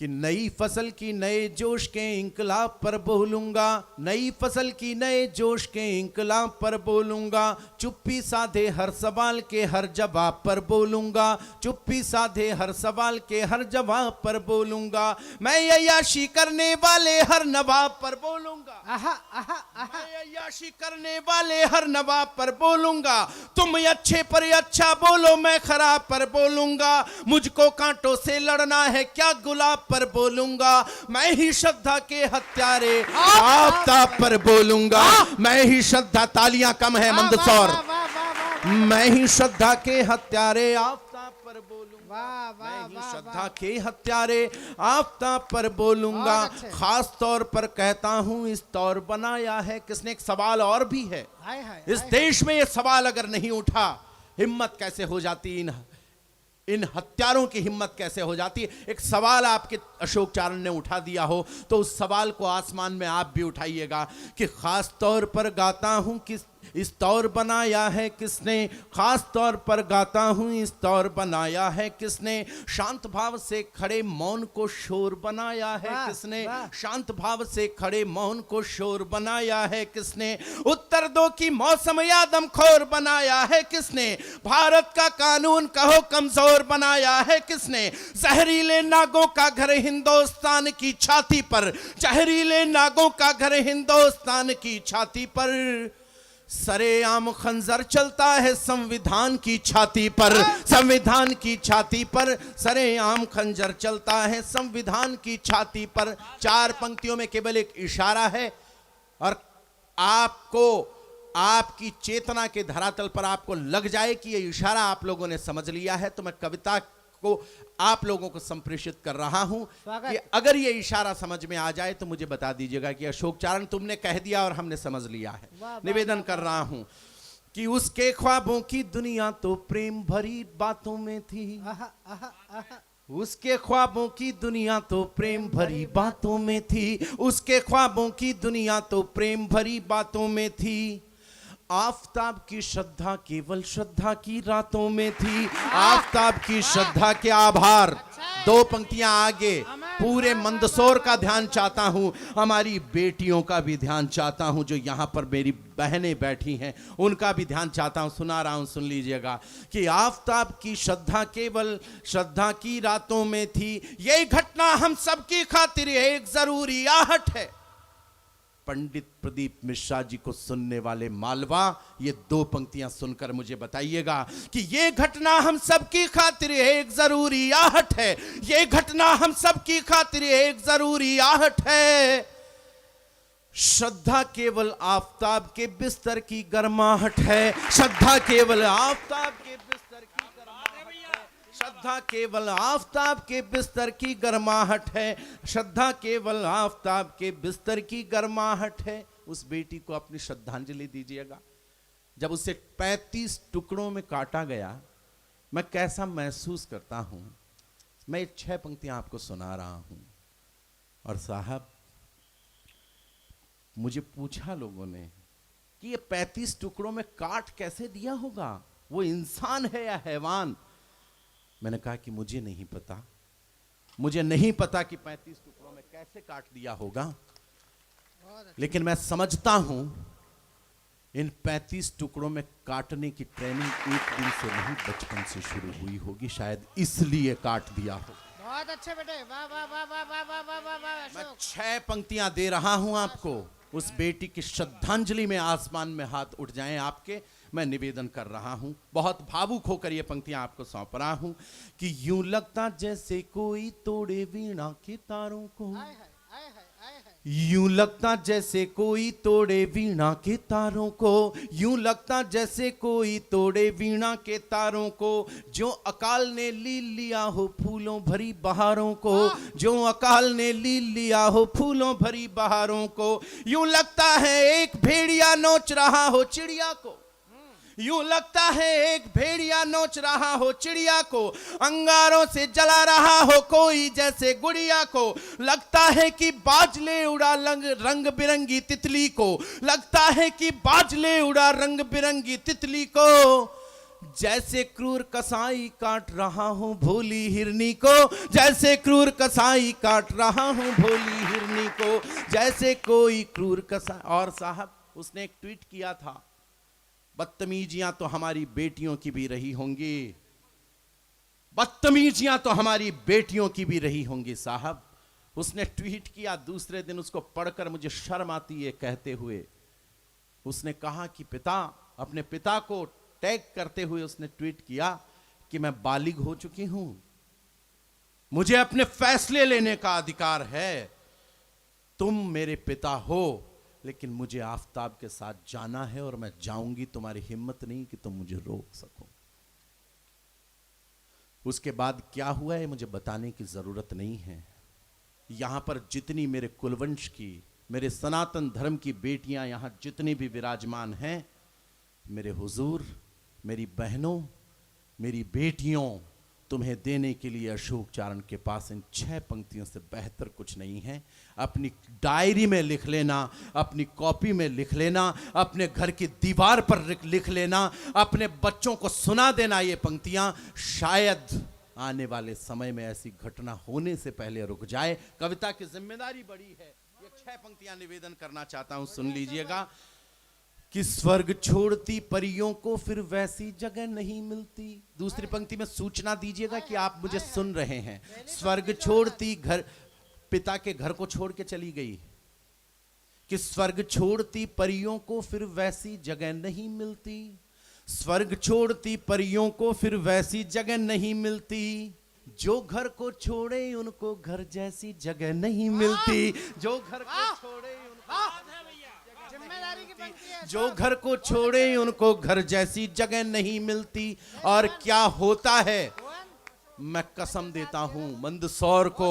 कि नई फसल की नए जोश के इंकलाब पर बोलूंगा, नई फसल की नए जोश के इंकलाब पर बोलूंगा, चुप्पी साधे हर सवाल के हर जवाब पर बोलूंगा, चुप्पी साधे हर सवाल के हर जवाब पर बोलूंगा, मैं अय्याशी करने वाले हर नवाब पर बोलूंगा, मैं अय्याशी करने वाले हर नवाब पर बोलूंगा, तुम अच्छे पर अच्छा बोलो मैं खराब पर बोलूंगा, मुझको कांटों से लड़ना है क्या गुलाब पर बोलूंगा, मैं ही श्रद्धा के हत्यारे आफताब पर बोलूंगा, मैं ही श्रद्धा, तालियां कम है मंदसौर, मैं ही श्रद्धा के हत्यारे आफताब पर बोलूंगा, मैं ही श्रद्धा के हत्यारे आफताब पर बोलूंगा, खास तौर पर कहता हूं इस तौर बनाया है किसने। एक सवाल और भी है, इस देश में ये सवाल अगर नहीं उठा, हिम्मत कैसे हो जाती, इन हत्यारों की हिम्मत कैसे हो जाती है। एक सवाल आपके अशोक चारण ने उठा दिया हो तो उस सवाल को आसमान में आप भी उठाइएगा कि खास तौर पर गाता हूं किस, इस तौर बनाया है किसने, खास तौर पर गाता हूं इस तौर बनाया है किसने, शांत भाव से खड़े मौन को शोर बनाया है किसने, शांत भाव से खड़े मौन को शोर बनाया है किसने, उत्तर दो कि मौसम या दमखोर बनाया है किसने, भारत का कानून कहो कमजोर बनाया है किसने, जहरीले नागों का घर हिंदुस्तान की छाती पर, जहरीले नागों का घर हिंदुस्तान की छाती पर, सरेआम खंजर चलता है संविधान की छाती पर, संविधान की छाती पर सरेआम खंजर चलता है संविधान की छाती पर। चार पंक्तियों में केवल एक इशारा है और आपको, आपकी चेतना के धरातल पर आपको लग जाए कि यह इशारा आप लोगों ने समझ लिया है, तो मैं कविता को आप लोगों को संप्रेषित कर रहा हूं कि अगर यह इशारा समझ में आ जाए तो मुझे बता दीजिएगा कि अशोक चारण तुमने कह दिया और हमने समझ लिया है। निवेदन कर रहा हूं कि उसके ख्वाबों की दुनिया तो प्रेम भरी बातों में थी, उसके ख्वाबों की दुनिया तो प्रेम भरी बातों में थी, उसके ख्वाबों की दुनिया तो प्रेम भरी बातों में थी, आफताब की श्रद्धा केवल श्रद्धा की रातों में थी, आफताब की श्रद्धा के आभार। दो पंक्तियां आगे, पूरे मंदसौर का ध्यान चाहता हूं, हमारी बेटियों का भी ध्यान चाहता हूं, जो यहां पर मेरी बहनें बैठी हैं उनका भी ध्यान चाहता हूं। सुना रहा हूं, सुन लीजिएगा कि आफताब की श्रद्धा केवल श्रद्धा की रातों में थी, यही घटना हम सबकी खातिर एक जरूरी आहट है। पंडित प्रदीप मिश्रा जी को सुनने वाले मालवा, ये दो पंक्तियां सुनकर मुझे बताइएगा कि ये घटना हम सबकी खातिर एक जरूरी आहट है, ये घटना हम सबकी खातिर एक जरूरी आहट है। श्रद्धा केवल आफताब के बिस्तर की गर्माहट है, श्रद्धा केवल आफताब के बिस्तर की गर्माहट है, श्रद्धा केवल आफताब के बिस्तर की गर्माहट है, श्रद्धा केवल आफताब के बिस्तर की गर्माहट है। उस बेटी को अपनी श्रद्धांजलि दीजिएगा। जब उसे 35 टुकड़ों में काटा गया, मैं कैसा महसूस करता हूं, मैं ये 6 पंक्तियां आपको सुना रहा हूं। और साहब, मुझे पूछा लोगों ने कि ये 35 टुकड़ों में काट कैसे दिया होगा, वो इंसान है या हैवान। मैंने कहा कि मुझे नहीं पता, मुझे नहीं पता कि 35 टुकड़ों में कैसे काट दिया होगा, लेकिन मैं समझता हूं इन 35 टुकड़ों में काटने की ट्रेनिंग एक दिन से नहीं, बचपन से शुरू हुई होगी, शायद इसलिए काट दिया हो। बहुत अच्छे बेटे, वाह वाह वाह वाह वाह वाह वाह वाह वाह। मैं 6 पंक्तियां दे रहा हूं आपको, उस बेटी की श्रद्धांजलि में आसमान में हाथ उठ जाएं आपके। मैं निवेदन कर रहा हूं, बहुत भावुक होकर ये पंक्तियां आपको सौंप रहा हूं कि यूं लगता जैसे कोई तोड़े वीणा के तारों को, यूं लगता जैसे कोई तोड़े वीणा के तारों को, यूं लगता जैसे कोई तोड़े वीणा के तारों को, जो अकाल ने ली लिया हो फूलों भरी बहारों को, जो अकाल ने ली लिया हो फूलों भरी बहारों को, यूं लगता है एक भेड़िया नोच रहा हो चिड़िया को, यूं लगता है एक भेड़िया नोच रहा हो चिड़िया को, अंगारों से जला रहा हो कोई जैसे गुड़िया को, लगता है कि बाजले उड़ा रंग बिरंगी तितली को, लगता है कि बाजले उड़ा रंग बिरंगी तितली को, जैसे क्रूर कसाई काट रहा हूं भोली हिरनी को, जैसे क्रूर कसाई काट रहा हूं भोली हिरनी को, जैसे कोई क्रूर कसाई। और साहब उसने एक ट्वीट किया था, बदतमीजियां तो हमारी बेटियों की भी रही होंगी, बदतमीजियां तो हमारी बेटियों की भी रही होंगी। साहब उसने ट्वीट किया, दूसरे दिन उसको पढ़कर मुझे शर्म आती है कहते हुए। उसने कहा कि पिता, अपने पिता को टैग करते हुए उसने ट्वीट किया कि मैं बालिग हो चुकी हूं, मुझे अपने फैसले लेने का अधिकार है, तुम मेरे पिता हो लेकिन मुझे आफताब के साथ जाना है और मैं जाऊंगी, तुम्हारी हिम्मत नहीं कि तुम मुझे रोक सको। उसके बाद क्या हुआ है मुझे बताने की जरूरत नहीं है। यहां पर जितनी मेरे कुलवंश की, मेरे सनातन धर्म की बेटियां यहां जितनी भी विराजमान हैं, मेरे हुजूर, मेरी बहनों, मेरी बेटियों, तुम्हें देने के लिए अशोक चारण के पास इन 6 पंक्तियों से बेहतर कुछ नहीं है। अपनी डायरी में लिख लेना, अपनी कॉपी में लिख लेना, अपने घर की दीवार पर लिख लेना, अपने बच्चों को सुना देना ये पंक्तियां। शायद आने वाले समय में ऐसी घटना होने से पहले रुक जाए। कविता की जिम्मेदारी बड़ी है। ये 6 पंक्तियां निवेदन करना चाहता हूं, सुन लीजिएगा। कि स्वर्ग छोड़ती परियों को फिर वैसी जगह नहीं मिलती। दूसरी पंक्ति में सूचना दीजिएगा कि आप मुझे सुन रहे हैं। स्वर्ग छोड़ती, घर पिता के घर को छोड़ के चली गई, कि स्वर्ग छोड़ती परियों को फिर वैसी जगह नहीं मिलती, स्वर्ग छोड़ती परियों को फिर वैसी जगह नहीं मिलती, जो घर को छोड़े उनको घर जैसी जगह नहीं मिलती, जो घर को छोड़े उनको, जिम्मेदारी की पंक्ति है। जो घर को छोड़े उनको घर जैसी जगह नहीं मिलती। और क्या होता है, मैं कसम देता हूं मंदसौर को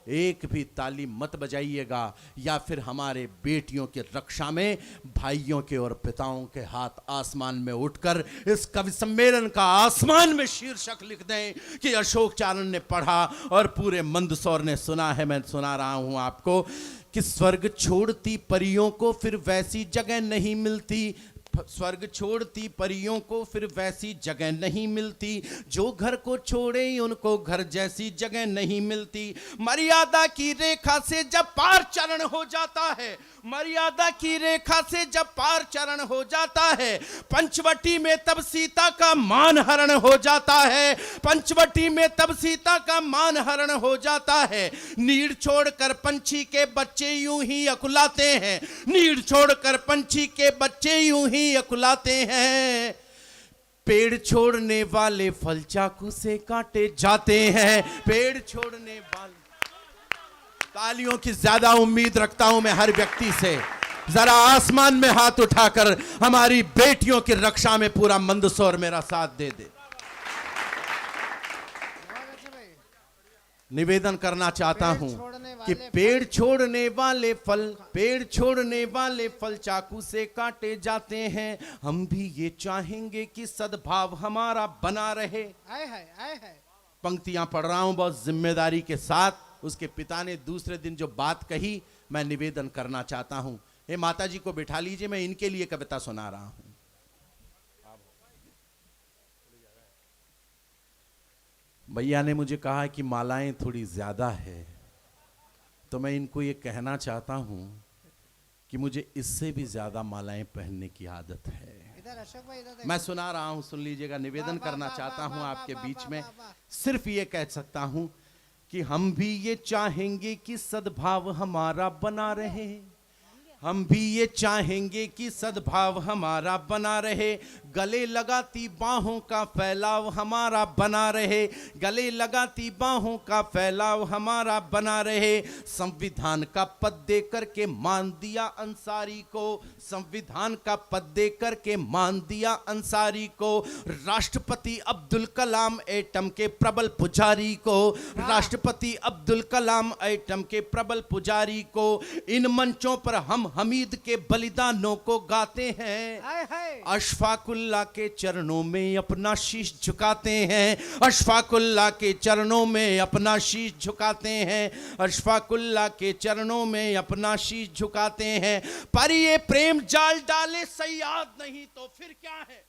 एक भी ताली मत बजाइएगा, या फिर हमारे बेटियों की रक्षा में भाइयों के और पिताओं के हाथ आसमान में उठकर इस कवि सम्मेलन का आसमान में शीर्षक लिख दें कि अशोक चारण ने पढ़ा और पूरे मंदसौर ने सुना है। मैं सुना रहा हूं आपको कि स्वर्ग छोड़ती परियों को फिर वैसी जगह नहीं मिलती, स्वर्ग छोड़ती परियों को फिर वैसी जगह नहीं मिलती, जो घर को छोड़े उनको घर जैसी जगह नहीं मिलती। मर्यादा की रेखा से जब पार चरण हो जाता है, मर्यादा की रेखा से जब पार चरण हो जाता है, पंचवटी में तब सीता का मान हरण हो जाता है, पंचवटी में तब सीता का मान हरण हो जाता है। नीड़ छोड़कर पंछी के बच्चे यूं ही अकुलाते हैं, नीड़ छोड़कर पंछी के बच्चे यूं ही अकुलाते हैं। पेड़ छोड़ने वाले फल चाकू से काटे जाते हैं, पेड़ छोड़ने वाले। तालियों की ज्यादा उम्मीद रखता हूं मैं हर व्यक्ति से। जरा आसमान में हाथ उठाकर हमारी बेटियों की रक्षा में पूरा मंदसौर मेरा साथ दे दे। निवेदन करना चाहता हूं कि पेड़ छोड़ने वाले फल चाकू से काटे जाते हैं। हम भी ये चाहेंगे कि सद्भाव हमारा बना रहे। पंक्तियां पढ़ रहा हूं बहुत जिम्मेदारी के साथ। उसके पिता ने दूसरे दिन जो बात कही मैं निवेदन करना चाहता हूं। हे माता जी को बिठा लीजिए, मैं इनके लिए कविता सुना रहा हूं। भैया ने मुझे कहा कि मालाएं थोड़ी ज्यादा है, तो मैं इनको ये कहना चाहता हूं कि मुझे इससे भी ज्यादा मालाएं पहनने की आदत है। मैं सुना रहा हूं, सुन लीजिएगा। निवेदन करना चाहता हूं आपके बीच में। सिर्फ ये कह सकता हूं कि हम भी ये चाहेंगे कि सद्भाव हमारा बना रहे, हम भी ये चाहेंगे कि सद्भाव हमारा बना रहे। गले लगाती बाहों का फैलाव हमारा बना रहे, गले लगाती बाहों का फैलाव हमारा बना रहे। संविधान का पद दे करके मान दिया अंसारी को, संविधान का पद दे करके मान दिया अंसारी को। राष्ट्रपति अब्दुल कलाम एटम के प्रबल पुजारी को, राष्ट्रपति अब्दुल कलाम एटम के प्रबल पुजारी को। इन मंचों पर हम हमीद के बलिदानों को गाते हैं। अशफाकुल्ला के चरणों में अपना शीश झुकाते हैं, अशफाकुल्ला के चरणों में अपना शीश झुकाते हैं, अशफाकुल्ला के चरणों में अपना शीश झुकाते हैं। पर ये प्रेम जाल डाले सयाद नहीं तो फिर क्या है,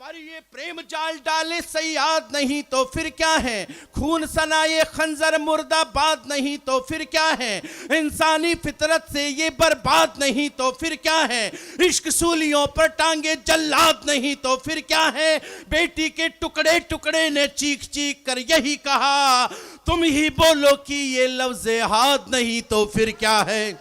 पर ये प्रेम जाल डाले सयाद नहीं तो फिर क्या है, खून सना ये खंजर मुर्दाबाद नहीं तो फिर क्या है, इंसानी फितरत से ये बर्बाद नहीं तो फिर क्या है, इश्क सूलियों पर टांगे जल्लाद नहीं तो फिर क्या है। बेटी के टुकड़े टुकड़े ने चीख चीख कर यही कहा, तुम ही बोलो कि ये लफ्ज़ हाथ नहीं तो फिर क्या है।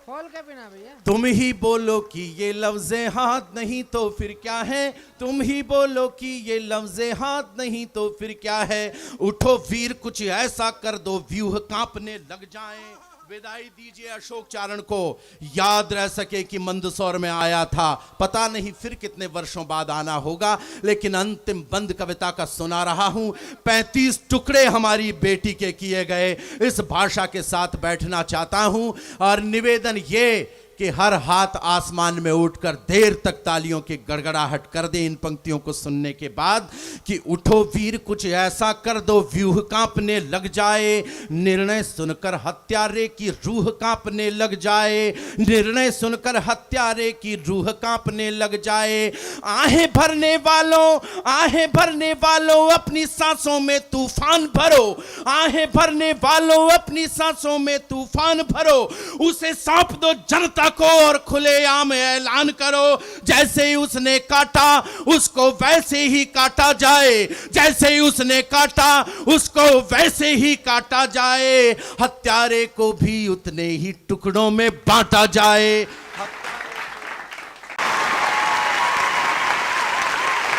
खोल के पीना भैया। तुम ही बोलो कि ये लफ्ज़ हाथ नहीं तो फिर क्या है, तुम ही बोलो कि ये लफ्ज़ हाथ नहीं तो फिर क्या है। उठो वीर कुछ ऐसा कर दो व्यूह कांपने लग जाए। विदाई दीजिए अशोक चारण को, याद रह सके कि मंदसौर में आया था, पता नहीं फिर कितने वर्षों बाद आना होगा, लेकिन अंतिम बंद कविता का सुना रहा हूं। 35 टुकड़े हमारी बेटी के किए गए, इस भाषा के साथ बैठना चाहता हूं और निवेदन ये कि हर हाथ आसमान में उठकर देर तक तालियों की गड़गड़ाहट कर दे इन पंक्तियों को सुनने के बाद कि उठो वीर कुछ ऐसा कर दो व्यूह कांपने लग जाए। निर्णय सुनकर हत्यारे की रूह कांपने लग जाए, निर्णय सुनकर हत्यारे की रूह कांपने लग जाए। आहें भरने वालों अपनी सांसों में तूफान भरो, आहें भरने वालों अपनी सांसों में तूफान भरो। उसे सौंप दो जनता को और खुलेआम ऐलान करो, जैसे ही उसने काटा उसको वैसे ही काटा जाए, जैसे ही उसने काटा उसको वैसे ही काटा जाए। हत्यारे को भी उतने ही टुकड़ों में बांटा जाए।